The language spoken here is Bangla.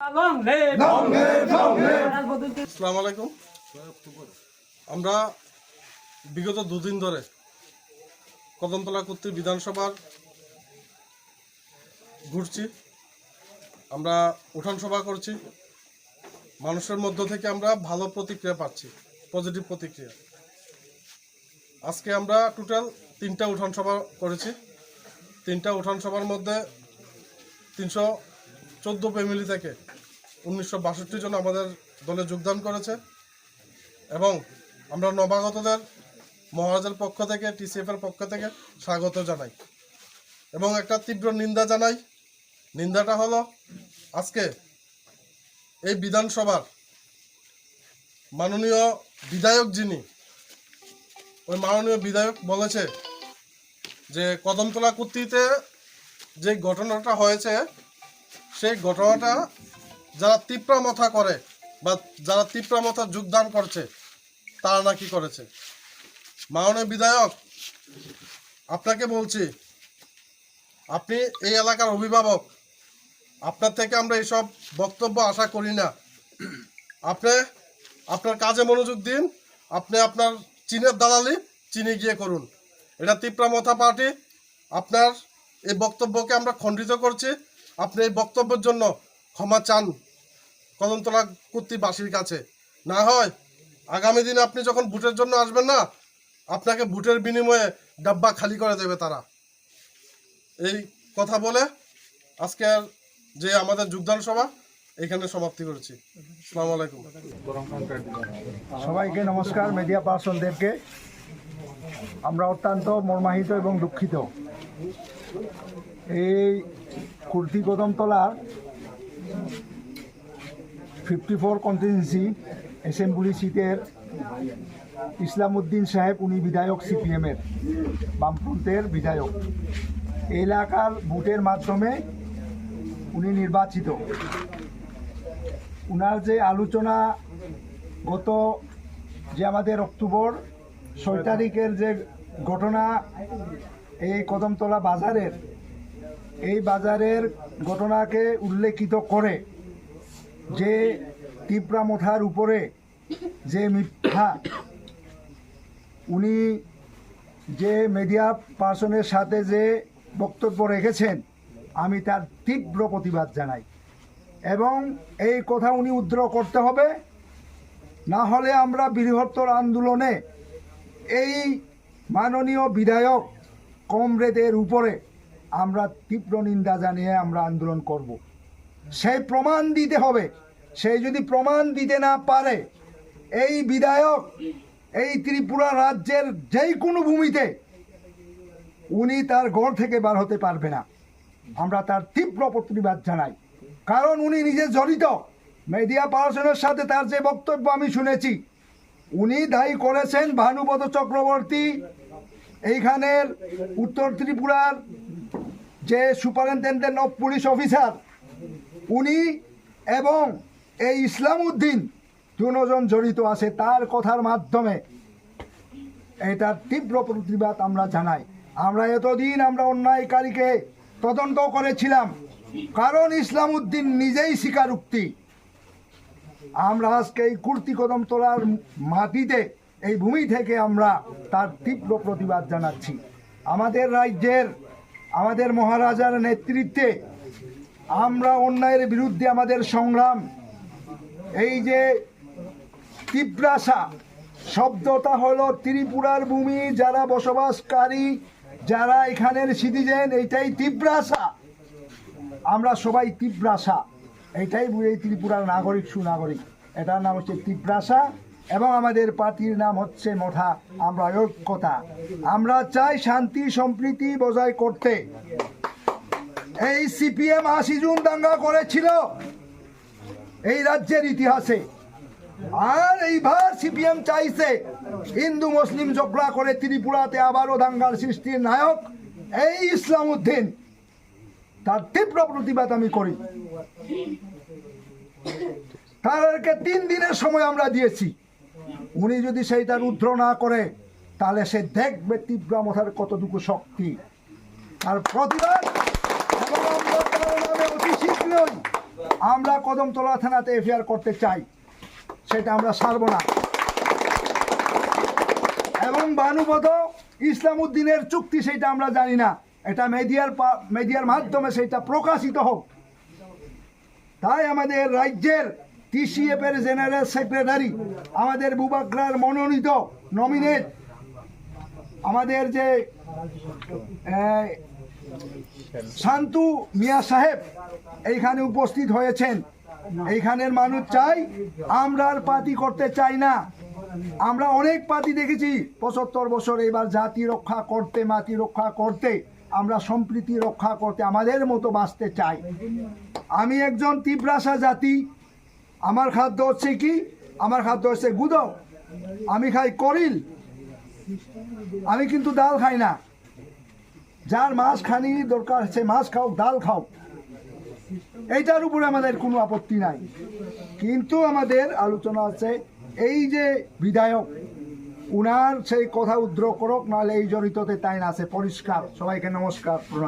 আসসালামু আলাইকুম। আমরা বিগত দুদিন ধরে কদমতলা কর্তৃক বিধানসভার ঘুরছি, আমরা উঠান সভা করছি, মানুষের মধ্য থেকে আমরা ভালো প্রতিক্রিয়া পাচ্ছি, পজিটিভ প্রতিক্রিয়া। আজকে আমরা টোটাল 3টা উঠান সভা করেছি। 3টা উঠান সভার মধ্যে 314 ফ্যামিলি থেকে 1962 জন আমাদের দলে যোগদান করেছে এবং আমরা নবাগতদের মহারাজের পক্ষ থেকে, টিসিএফের পক্ষ থেকে স্বাগত জানাই এবং একটা তীব্র নিন্দা জানাই। নিন্দাটা হলো আজকে এই বিধানসভার মাননীয় বিধায়ক যিনি, ওই মাননীয় বিধায়ক বলেছে যে কদমতলা কর্তৃতে যে ঘটনাটা হয়েছে সেই ঘটনাটা যারা তিপ্রা মথা করে বা যারা তিপ্রা মথা যোগদান করছে তারা নাকি করেছে। মাননীয় বিধায়ক, আপনাকে বলছি, আপনি এই এলাকার অভিভাবক, আপনার থেকে আমরা এইসব বক্তব্য আশা করি না। আপনি আপনার কাজে মনোযোগ দিন, আপনি আপনার চীনের দালালি চীনে গিয়ে করুন। এটা তিপ্রা মথা পার্টি, আপনার এই বক্তব্যকে আমরা খণ্ডিত করছি। আপনি এই বক্তব্যের জন্য ক্ষমা চান কদমতলা কর্তৃবাসীর কাছে। না হয় আগামী দিনে আপনি যখন ভোটের জন্য আসবেন না, আপনাকে ভোটের বিনিময়ে ডাব্বা খালি করে দেবে তারা। এই কথা বলে আজকের যে আমাদের যোগদান সভা এখানে সমাপ্তি করেছি। আসসালামু আলাইকুম। সবাইকে নমস্কার। মিডিয়া পার্সনদেরকে আমরা অত্যন্ত মর্মাহিত এবং দুঃখিত। এই কুর্তি কদমতলার 54 কনস্টিটিউয়েন্সি অ্যাসেম্বলি সিটের ইসলাম উদ্দিন সাহেব, উনি বিধায়ক, সিপিএমের বামফ্রন্টের বিধায়ক। এলাকার ভোটের মাধ্যমে উনি নির্বাচিত। উনার যে আলোচনা গত যে আমাদের অক্টোবর 6 তারিখের যে ঘটনা এই কদমতলা বাজারের, এই বাজারের ঘটনাকে উল্লেখিত করে যে তিপ্রা মথার উপরে যে মিথ্যা উনি যে মিডিয়া পার্সনের সাথে যে বক্তব্য রেখেছেন, আমি তার তীব্র প্রতিবাদ জানাই এবং এই কথা উনি উদ্র করতে হবে। না হলে আমরা বৃহত্তর আন্দোলনে এই মাননীয় বিধায়ক কমরেডের উপরে আমরা তীব্র নিন্দা জানিয়ে আমরা আন্দোলন করব। সেই প্রমাণ দিতে হবে। সেই যদি প্রমাণ দিতে না পারে, এই বিধায়ক এই ত্রিপুরা রাজ্যের যেই কোনো ভূমিতে উনি তার ঘর থেকে বার হতে পারবে না। আমরা তার তীব্র প্রতিবাদ জানাই, কারণ উনি নিজে জড়িত। মিডিয়া পার্সনের সাথে তার যে বক্তব্য আমি শুনেছি, উনি দায়ী করেছেন ভানুপদ চক্রবর্তী, এইখানের উত্তর ত্রিপুরার যে সুপারিনটেন্ডেন্ট অফ পুলিশ অফিসার উনি এবং এই ইসলাম উদ্দিন দুজন জড়িত আছে। তার কথার মাধ্যমে এটার তীব্র প্রতিবাদ আমরা জানাই। আমরা এতদিন আমরা অন্যায়কারীকে তদন্ত করেছিলাম, কারণ ইসলাম উদ্দিন নিজেই স্বীকারোক্তি। আমরা আজকে এই কুর্তি কদমতলার মাটিতে, এই ভূমি থেকে আমরা তার তীব্র প্রতিবাদ জানাচ্ছি। আমাদের রাজ্যের, আমাদের মহারাজার নেতৃত্বে আমরা অন্যায়ের বিরুদ্ধে আমাদের সংগ্রাম। এই যে তিপ্রাসা শব্দটা হলো ত্রিপুরার ভূমি যারা বসবাসকারী, যারা এখানের সিটিজেন, এইটাই তিপ্রাসা। আমরা সবাই তিপ্রাসা, এইটাই এই ত্রিপুরার নাগরিক, সুনাগরিক। এটার নাম হচ্ছে তিপ্রাসা এবং আমাদের পার্টির নাম হচ্ছে মথা। আমরা ঐক্যতা, আমরা চাই শান্তি সম্প্রীতি বজায় করতে। এই সিপিএম 80 জুন দাঙ্গা করেছিল এই রাজ্যের ইতিহাসে, আর এইবার সিপিএম চাইছে হিন্দু মুসলিম ঝগড়া করে ত্রিপুরাতে আবারও দাঙ্গার সৃষ্টির নায়ক এই ইসলাম উদ্দিন। তার তীব্র প্রতিবাদ আমি করি। তাদেরকে 3 দিনের সময় আমরা দিয়েছি। উনি যদি সেইটা রুদ্র না করে, তাহলে সে দেখবে তিপ্রা মথার কতটুকু শক্তি। তার প্রতিবাদ এবং আমরা তার নামে অতি শীঘ্রই আমরা কদমতলা থানাতে এফআইআর করতে চাই, সেটা আমরা ছাড়ব না। এবং বানুপদ ইসলাম উদ্দিনের চুক্তি সেটা আমরা জানি না, এটা মিডিয়ার মাধ্যমে সেটা প্রকাশিত হোক। তাই আমাদের রাজ্যের TCF এর জেনারেল সেক্রেটারি, আমাদের বুবাগ্রার মনোনীত নমিনেট আমাদের যে শান্তু মিয়া সাহেব এইখানে উপস্থিত হয়েছেন। এইখানের মানুষ চাই, আমরা আর পার্টি করতে চাই না। আমরা অনেক পার্টি দেখেছি 75 বছর, এবার জাতি রক্ষা করতে, মাটি রক্ষা করতে, আমরা সম্প্রীতি রক্ষা করতে আমাদের মতো বাঁচতে চাই। আমি একজন তিপ্রাসা জাতি, আমার খাদ্য হচ্ছে কি? আমার খাদ্য হচ্ছে গুঁদো, আমি খাই করিল, আমি কিন্তু ডাল খাই না। যার মাছ খানি দরকার সে মাছ খাও, ডাল খাও, এইটার উপরে আমাদের কোনো আপত্তি নাই। কিন্তু আমাদের আলোচনা আছে এই যে বিধায়ক, উনার সেই কথা উদ্র করক, নাহলে এই জড়িততে তাই না আছে পরিষ্কার। সবাইকে নমস্কার, প্রণাম।